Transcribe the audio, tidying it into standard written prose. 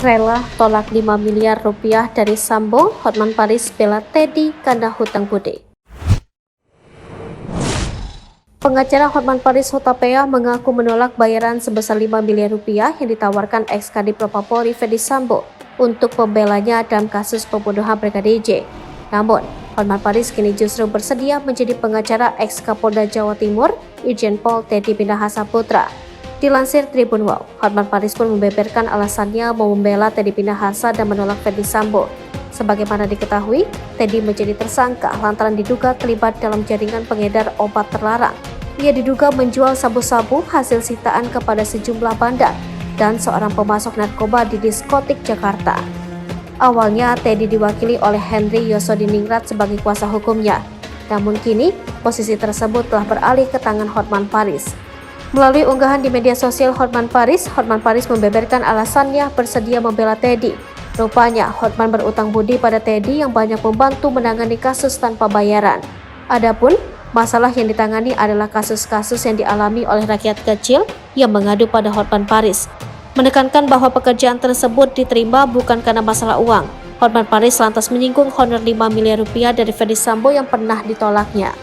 Rela tolak 5 miliar rupiah dari Sambo, Hotman Paris bela Teddy karena hutang budi. Pengacara Hotman Paris Hutapea mengaku menolak bayaran sebesar 5 miliar rupiah yang ditawarkan ex-Kadif Propam Polri Ferdy Sambo untuk pembelanya dalam kasus pembunuhan Brigadir J. Namun, Hotman Paris kini justru bersedia menjadi pengacara ex-Kapolda Jawa Timur, Irjen Pol Teddy Minahasa Putra. Dilansir Tribun Wow, Hotman Paris pun membeberkan alasannya mau membela Teddy Minahasa dan menolak Ferdy Sambo. Sebagaimana diketahui, Teddy menjadi tersangka lantaran diduga terlibat dalam jaringan pengedar obat terlarang. Ia diduga menjual sabu-sabu hasil sitaan kepada sejumlah bandar dan seorang pemasok narkoba di diskotik Jakarta. Awalnya, Teddy diwakili oleh Henry Yosodiningrat sebagai kuasa hukumnya. Namun kini, posisi tersebut telah beralih ke tangan Hotman Paris. Melalui unggahan di media sosial Hotman Paris membeberkan alasannya bersedia membela Teddy. Rupanya, Hotman berutang budi pada Teddy yang banyak membantu menangani kasus tanpa bayaran. Adapun, masalah yang ditangani adalah kasus-kasus yang dialami oleh rakyat kecil yang mengadu pada Hotman Paris. Menekankan bahwa pekerjaan tersebut diterima bukan karena masalah uang. Hotman Paris lantas menyinggung honor 5 miliar rupiah dari Ferdy Sambo yang pernah ditolaknya.